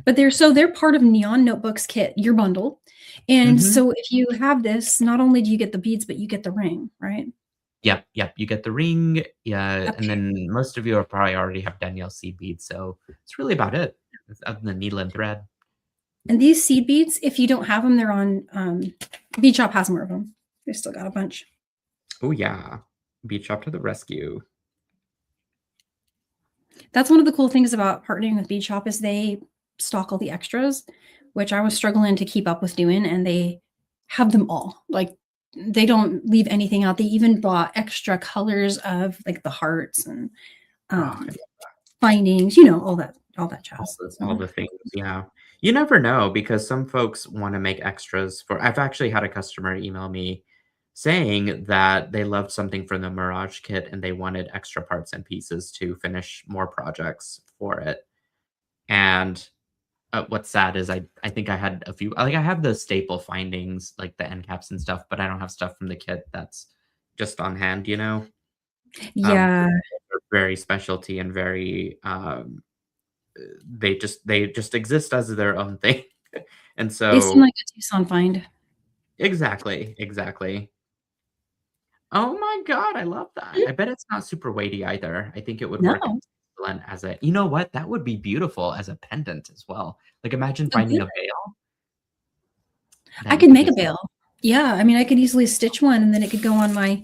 But they're part of Neon Notebooks kit, your bundle. And Mhm. so if you have this, not only do you get the beads, but you get the ring, right? Yep, yep, you get the ring, yeah, and Okay. then most of you are probably already have Danielle seed beads, so it's really about it, other than needle and thread. And these seed beads, if you don't have them, they're on Bead Shop has more of them. They still got a bunch. Oh, yeah. Beach Shop to the rescue. That's one of the cool things about partnering with Bead Shop is they stock all the extras, which I was struggling to keep up with doing, and they have them all. Like they don't leave anything out. They even bought extra colors of like the hearts and Oh, I um, love findings, all that jazz. all So the things, yeah. You never know because some folks wanna make extras for I've actually had a customer email me saying that they loved something from the Mirage kit and they wanted extra parts and pieces to finish more projects for it. And, what's sad is I think I had a few like, I have the staple findings, like the end caps and stuff, but I don't have stuff from the kit that's just on hand, you know? yeah, They're very specialty and very, they just exist as their own thing. And they seem so like a Tucson find. exactly, exactly. Oh my god, I love that. I bet it's not super weighty either. I think it would work No, excellent as a you know what? That would be beautiful as a pendant as well. Like, imagine it finding would. a veil I that you could could make a just veil. Yeah, I mean, I could easily stitch one, and then it could go on my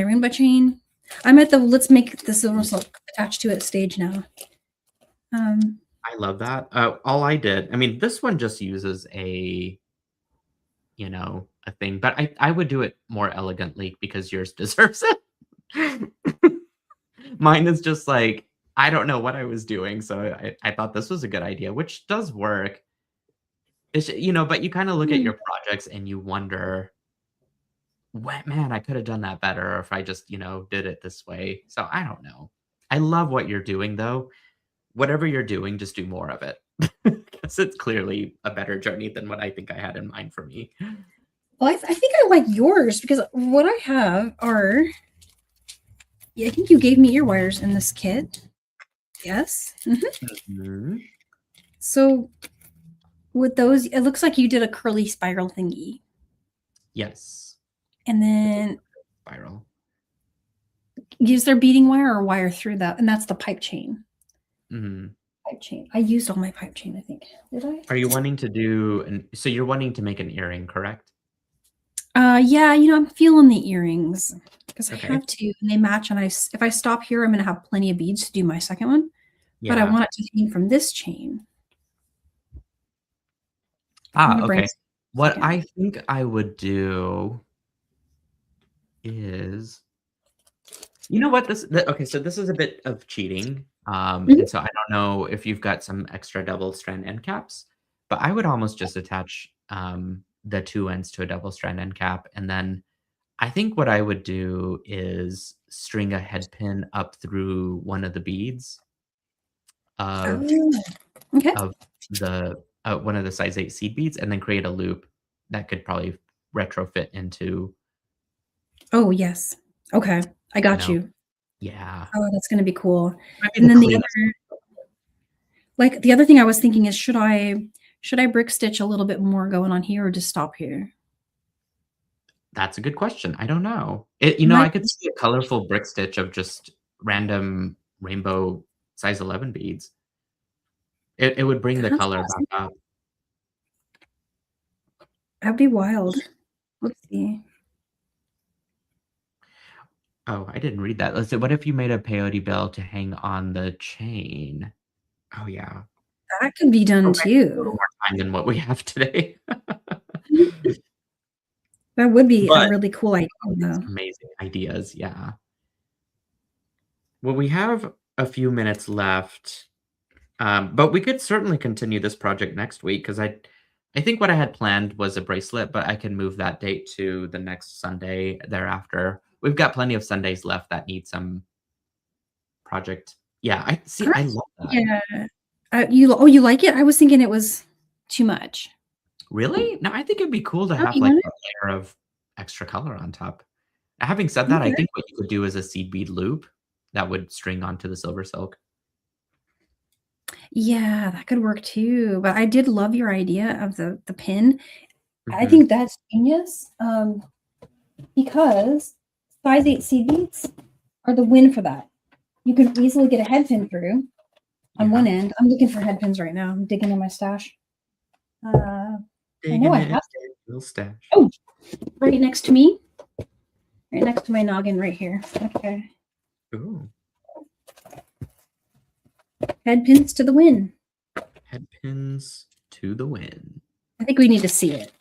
rainbow chain. I'm at the let's make the silver silk attached to it stage now. Um, I love that. All I did I mean, this one just uses a thing, but I would do it more elegantly because yours deserves it. Mine is just like, I don't know what I was doing, so I thought this was a good idea, which does work. But you kinda look at hmm, your projects and you wonder, "What man, I could have done that better if I just, did it this way." So, I don't know. I love what you're doing, though. Whatever you're doing, just do more of it. 'Cause it's clearly a better journey than what I think I had in mind for me. Well, I think I like yours because what I have are, yeah, I think you gave me ear wires in this kit. Yes. So with those, it looks like you did a curly spiral thingy. Yes. And then Spiral. is there beading wire or wire through that? And that's the pipe chain. Mm. Pipe chain. I used all my pipe chain, I think. Did I? Are you wanting to do so you're wanting to make an earring, correct? Yeah, I'm feeling the earrings because Okay. I have to, and they match. And if I stop here, I'm gonna have plenty of beads to do my second one. Yeah. But I want it to hang from this chain. Okay. What I think I would do is, you know what, okay, so this is a bit of cheating. And so I don't know if you've got some extra double strand end caps, but I would almost just attach the two ends to a double strand end cap. And then I think what I would do is string a head pin up through one of the beads of the one of the size 8 seed beads, and then create a loop that could probably retrofit into. Oh, yes. Okay. I got you. Yeah. Oh, that's going to be cool. And then the other thing I was thinking is, should I brick stitch a little bit more going on here or just stop here? That's a good question. I don't know. I could see a colorful brick stitch of just random rainbow size 11 beads. It would bring the color back up. That'd be wild. Let's see. Oh, I didn't read that. Let's see. What if you made a peyote bell to hang on the chain? Oh, yeah. That could be done too. A little more time than what we have today. That would be a really cool idea. Amazing ideas, yeah. Well, we have a few minutes left, but we could certainly continue this project next week, because I think what I had planned was a bracelet, but I can move that date to the next Sunday thereafter. We've got plenty of Sundays left that need some project. Yeah, I love that. Yeah. You like it? I was thinking it was too much. Really? No, I think it'd be cool to have like a layer of extra color on top. Having said that, I think what you could do is a seed bead loop that would string onto the SilverSilk. Yeah, that could work too. But I did love your idea of the pin. I think that's genius. Because size 8 seed beads are the win for that. You can easily get a head pin through on one end. I'm looking for head pins right now. I'm digging in my stash. I know I have stash. Oh, right next to me. Right next to my noggin right here. Okay. Ooh. Head pins to the win. Head pins to the win. I think we need to see it,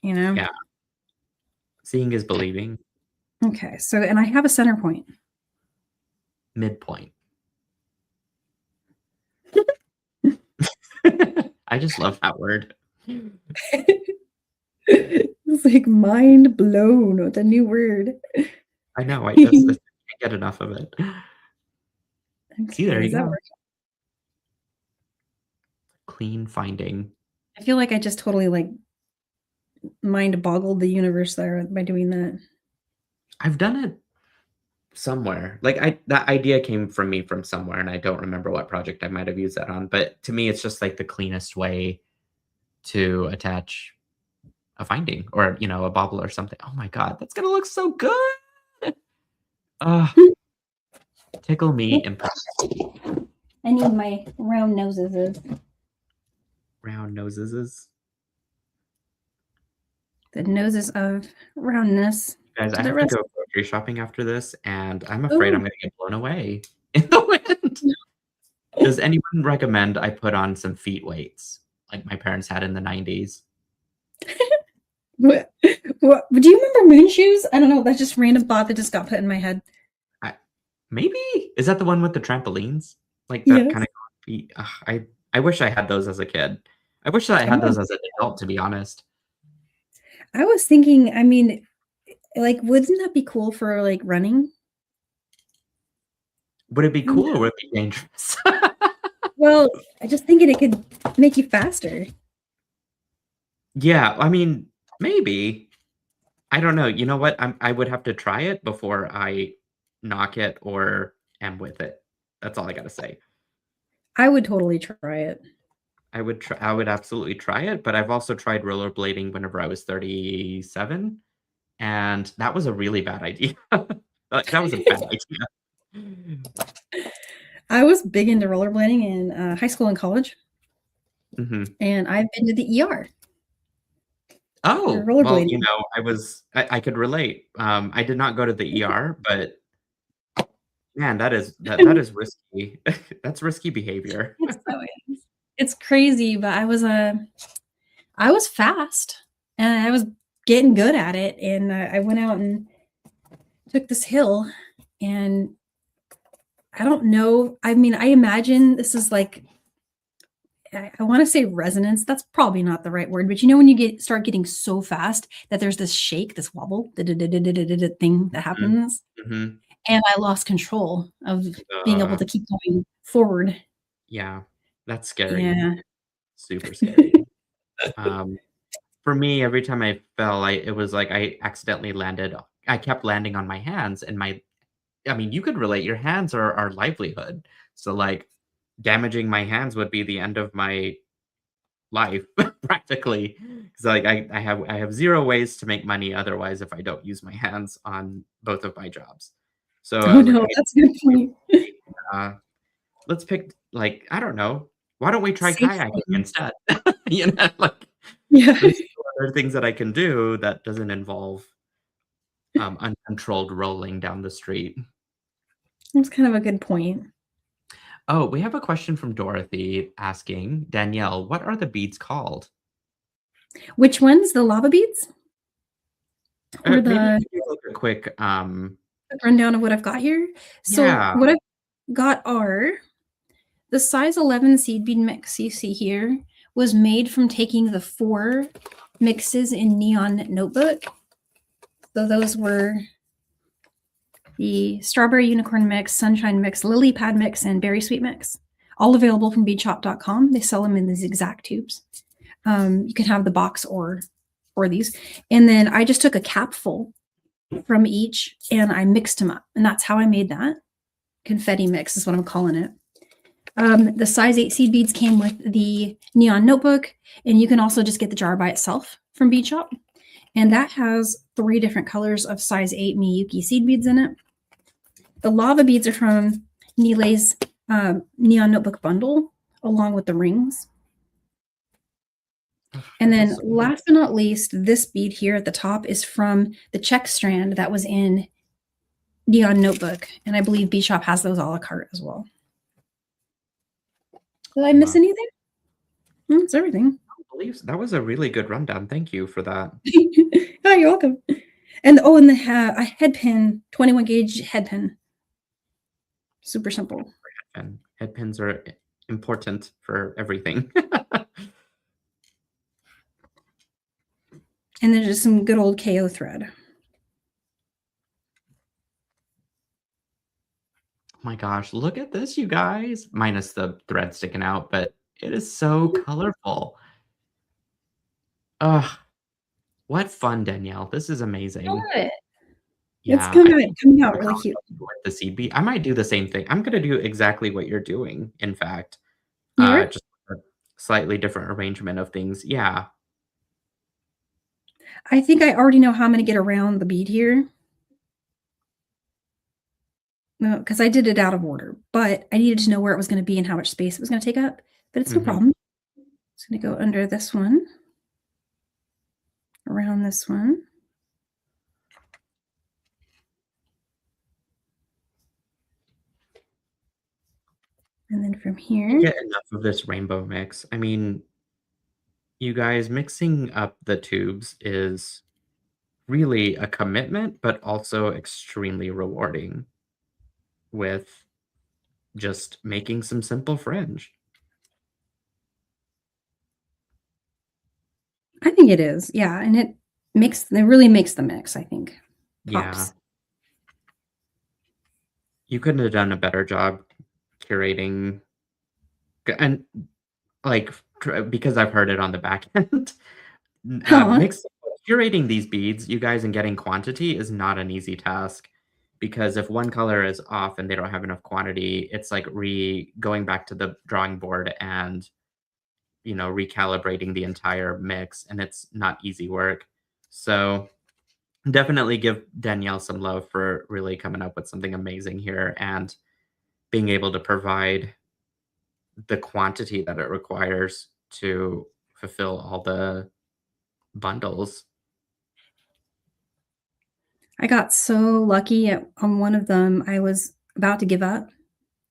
Yeah. Seeing is believing. Okay, so, and I have a center point. Midpoint. I just love that word. It's like mind blown with a new word. I know. I can't get enough of it. Okay, see, there you go. Clean finding. I feel like I just totally mind boggled the universe there by doing that. I've done it somewhere. That idea came from me from somewhere, and I don't remember what project I might have used that on. But to me, it's just like the cleanest way to attach a finding or a bobble or something. Oh my god, that's gonna look so good. Tickle me impressed. I need my round noses. Round noses. The noses of roundness. Guys, I have to go grocery shopping after this, and I'm afraid I'm going to get blown away in the wind. Does anyone recommend I put on some feet weights like my parents had in the 90s? What? Do you remember moon shoes? I don't know. That's just random thought that just got put in my head. Maybe. Is that the one with the trampolines? Like that kind of feet? I wish I had those as a kid. I wish that I had those as an adult, to be honest. I was thinking, I mean, wouldn't that be cool for running? Would it be cool or would it be dangerous? Well, I just thinking it could make you faster. Yeah, I mean, maybe. I don't know. You know what? I would have to try it before I knock it or am with it. That's all I gotta say. I would totally try it. I would absolutely try it, but I've also tried rollerblading whenever I was 37, and that was a really bad idea. That was a bad idea. I was big into rollerblading in high school and college, Mhm. and I've been to the ER for Oh, well, rollerblading. I could relate. I did not go to the ER, but man, that is risky. That's risky behavior. It's so is. It's crazy, but I was fast and I was getting good at it, and I went out and took this hill, and I don't know. I mean, I imagine this is like I want to say resonance. That's probably not the right word, but you know when you start getting so fast that there's this shake, this wobble, thing that Mhm, happens, mhm. and I lost control of being able Uh, to keep going forward. yeah, that's scary. Yeah. Super scary. Um, for me, every time I fell, it was like I accidentally landed I kept landing on my hands and I mean, you could relate, your hands are our livelihood. So, like, damaging my hands would be the end of my life practically. 'Cause, like, I have 0 ways to make money otherwise if I don't use my hands on both of my jobs. So, I Oh was like, no, that's a good point. uh, let's pick, like, I don't know, why don't we try Safe kayaking thing. instead?" You know, like, Yeah. there's other things that I can do that doesn't involve, uncontrolled rolling down the street. That's kind of a good point. Oh, we have a question from Dorothy asking, "Danielle, what are the beads called?" Which ones? The lava beads or Maybe you the could give, like, a quick, rundown of what I've got here? So, yeah. what I've got are the size 11 seed bead mix you see here was made from taking the 4 mixes in Neon Notebook. So those were the strawberry unicorn mix, sunshine mix, lily pad mix, and berry sweet mix. All available from beadshop.com. They sell them in these exact tubes. You can have the box or these. And then I just took a capful from each and I mixed them up. And that's how I made that. Confetti mix is what I'm calling it. The size 8 seed beads came with the Neon Notebook, and you can also just get the jar by itself from Bead Shop. And that has 3 different colors of size 8 Miyuki seed beads in it. The lava beads are from Nealay's Neon Notebook bundle, along with the rings. And then That's last but not least, this bead here at the top is from the check strand that was in Neon Notebook. And I believe Bead Shop has those a la carte as well. Did I miss wow. anything? That's everything. That was a really good rundown, thank you for that. Oh, you're welcome. And oh, and a head pin, 21 gauge head pin. Super simple. And head pins are important for everything. And then just some good old KO thread. Oh my gosh, look at this, you guys. Minus the thread sticking out, but it is so colorful. Ugh, what fun, Danielle. This is I love amazing. it. It's Yeah, I think coming out the really cute. combination with the seed bead I might do the same thing. I'm gonna do exactly what you're doing, in fact, You are? just a slightly different arrangement of things. Yeah. I think I already know how I'm going to get around the bead here. No, because I did it out of order, but I needed to know where it was going to be and how much space it was going to take up. But it's no Mhm. problem. It's going to go under this one, around this one. And then from Can't here, get enough of this rainbow mix. I mean, you guys, mixing up the tubes is really a commitment, but also extremely rewarding with just making some simple fringe. I think it is. Yeah. And it really makes the mix, I think. Yeah. Pops. You couldn't have done a better job curating and, like, because I've heard it on the back end, Huh. mixing curating these beads, you guys, and getting quantity is not an easy task, because if one color is off and they don't have enough quantity, it's like going back to the drawing board and, recalibrating the entire mix, and it's not easy work. So definitely give Danielle some love for really coming up with something amazing here and being able to provide the quantity that it requires to fulfill all the bundles. I got so lucky on one of them. I was about to give up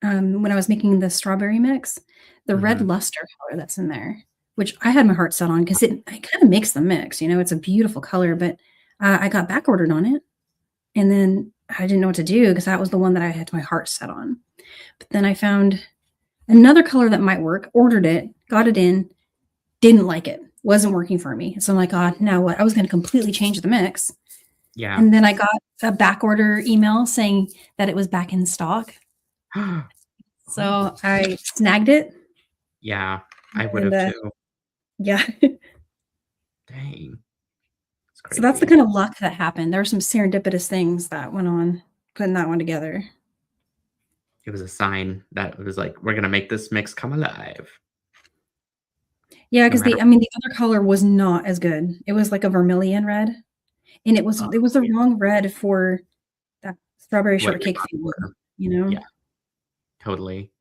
when I was making the strawberry mix. The red luster color that's in there, which I had my heart set on because it kind of makes the mix. It's a beautiful color, but I got back ordered on it, and then I didn't know what to do because that was the one that I had my heart set on. But then I found another color that might work, ordered it, got it in, didn't like it, wasn't working for me. So I'm like, oh, now what? I was going to completely change the mix. Yeah. And then I got a back order email saying that it was back in stock. So I snagged it. Yeah, I would have too. Yeah. Dang. So that's the kind of luck that happened. There were some serendipitous things that went on putting that one together. It was a sign that it was like, we're going to make this mix come alive. Yeah, because the other color was not as good. It was like a vermilion red. And it was the wrong red for that strawberry shortcake flavor, Yeah, totally.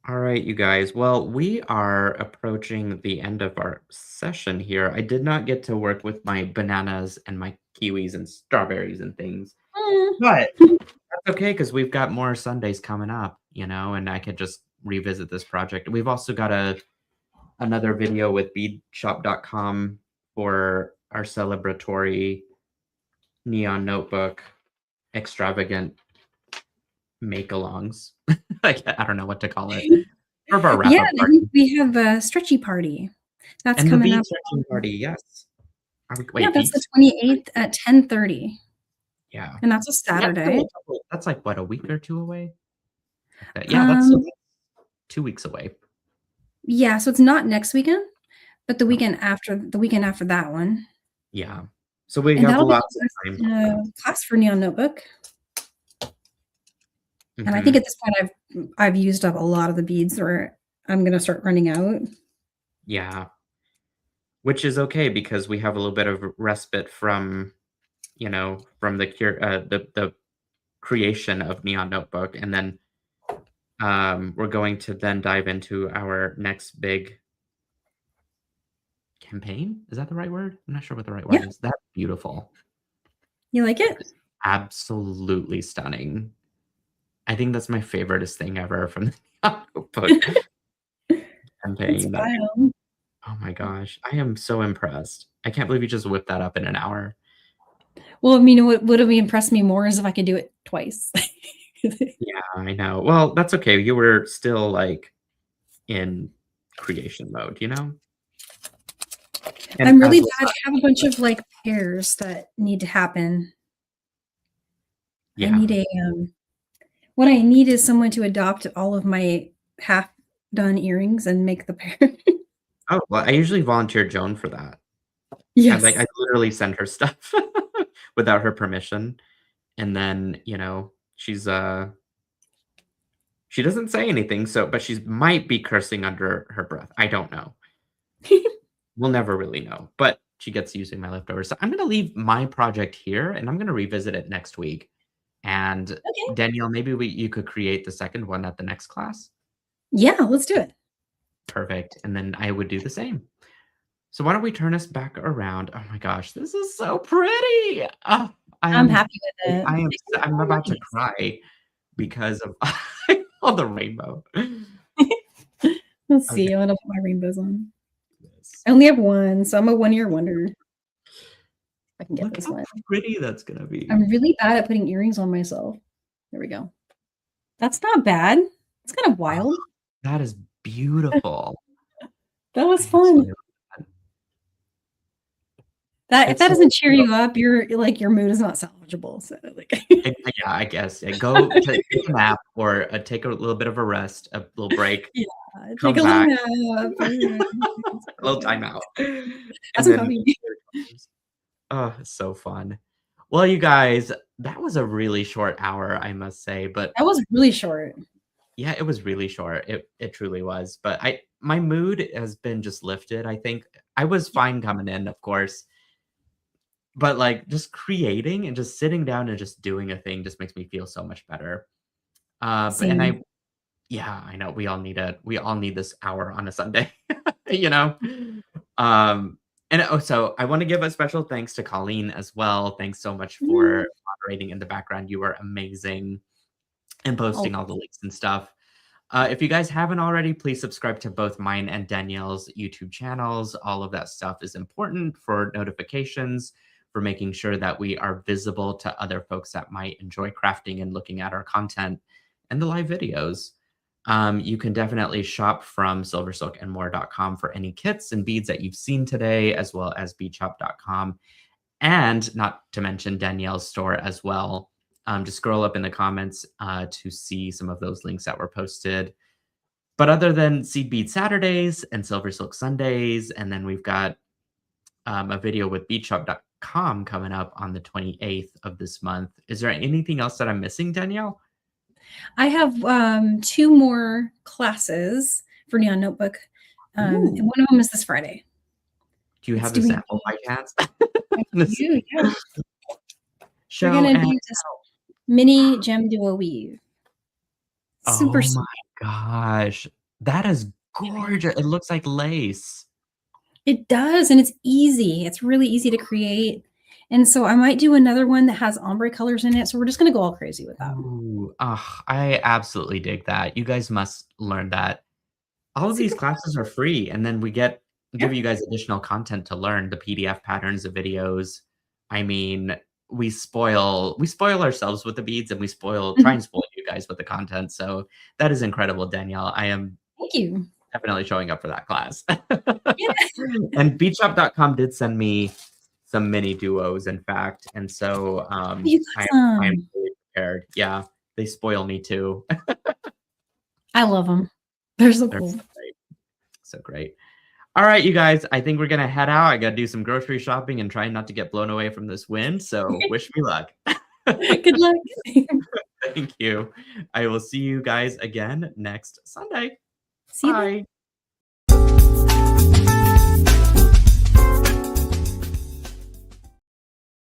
All right, you guys. Well, we are approaching the end of our session here. I did not get to work with my bananas and my kiwis and strawberries and things. But that's okay, because we've got more Sundays coming up, and I could just revisit this project. We've also got another video with beadshop.com for our celebratory neon notebook extravagant make-alongs. I don't know what to call it. Yeah, we have a stretchy party. That's and coming the up. Stretching party, yes. Yeah, that's the 28th at 10:30. Yeah. And that's a Saturday. That's like, what, a week or two away? Yeah, that's 2 weeks away. Yeah, so it's not next weekend, but the weekend after that one. Yeah. So we have lots of time. Class for Neon Notebook. And I think at this point I've used up a lot of the beads, or I'm going to start running out. Yeah. Which is okay, because we have a little bit of respite from, from the creation of Neon Notebook, and then we're going to then dive into our next big campaign. Is that the right word? I'm not sure what the right word is. That's beautiful. You like it? Absolutely stunning. I think that's my favoriteest thing ever from the Neon Notebook campaign. Oh my gosh, I am so impressed. I can't believe you just whipped that up in an hour. Well, I mean, what would have impressed me more is if I could do it twice. Yeah, I know. Well, that's okay. You were still like in creation mode, And I'm really bad. I have a bunch of like pairs that need to happen. Yeah. I need what I need is someone to adopt all of my half done earrings and make the pair. Oh, well, I usually volunteer Joan for that. Yes. I literally send her stuff without her permission. And then, she's she doesn't say anything, but she might be cursing under her breath. I don't know. We'll never really know, but she gets using my leftovers. So I'm going to leave my project here, and I'm going to revisit it next week. And Danielle, maybe you could create the second one at the next class. Yeah, let's do it. Perfect. And then I would do the same. So why don't we turn us back around? Oh my gosh, this is so pretty. Oh, I'm happy with it. I'm about to cry because of all the rainbow. Let's see. I'm gonna put my rainbows on. I only have one, so I'm a one-year wonder. I can get this one. How pretty that's gonna be. I'm really bad at putting earrings on myself. There we go. That's not bad. It's kind of wild. Oh, that is beautiful. That was fun. If It's that so doesn't cheer you up, you're like your mood is not salvageable. So like, yeah, I guess. Yeah, go take a nap or take a little bit of a rest, a little break, yeah, take come a little back, nap. a little time out, Have and some then coffee. oh, it's so fun. Well, you guys, that was a really short hour, I must say, but That was really short. yeah, it was really short. It truly was. But my mood has been just lifted. I think I was fine coming in, of course, but like just creating and just sitting down and just doing a thing just makes me feel so much better. And Same. yeah, I know we all need this hour on a Sunday, you know? Um, and so I want to give a special thanks to Colleen as well. Thanks so much for moderating in the background. You were amazing and Oh, posting all the links and stuff. If you guys haven't already, please subscribe to both mine and Danielle's YouTube channels. All of that stuff is important for notifications, for making sure that we are visible to other folks that might enjoy crafting and looking at our content and the live videos. You can definitely shop from silversilkandmore.com for any kits and beads that you've seen today, as well as beadshop.com. And not to mention Danielle's store as well. Just scroll up in the comments to see some of those links that were posted. But other than Seed Bead Saturdays and SilverSilk Sundays, and then we've got a video with beadshop.com coming up on the 28th of this month. Is there anything else that I'm missing, Danielle? I have 2 more classes for Neon Notebook. And one of them is this Friday. Do you It's have the doing sample by chance? I do, yeah. We're Show gonna and do this mini gem duo weave. Super oh my sweet. gosh, that is gorgeous. It looks like lace. It does, and it's easy. It's really easy to create. And so I might do another one that has ombre colors in it. So we're just gonna go all crazy with that. Ooh, I absolutely dig that. You guys must learn that. All of these Super classes are free, and then give yeah. you guys additional content to learn, the PDF patterns, the videos. I mean, we spoil ourselves with the beads, and we try and spoil you guys with the content. So that is incredible, Danielle. I am Thank you. definitely showing up for that class. Yeah. And beadshop.com did send me some mini duos, in fact. And so You I got am some. really prepared. Yeah, they spoil me too. I love them. They're so They're cool. so great. So great. All right, you guys, I think we're going to head out. I got to do some grocery shopping and try not to get blown away from this wind. So wish me luck. Good luck. Thank you. I will see you guys again next Sunday. See you then. Bye.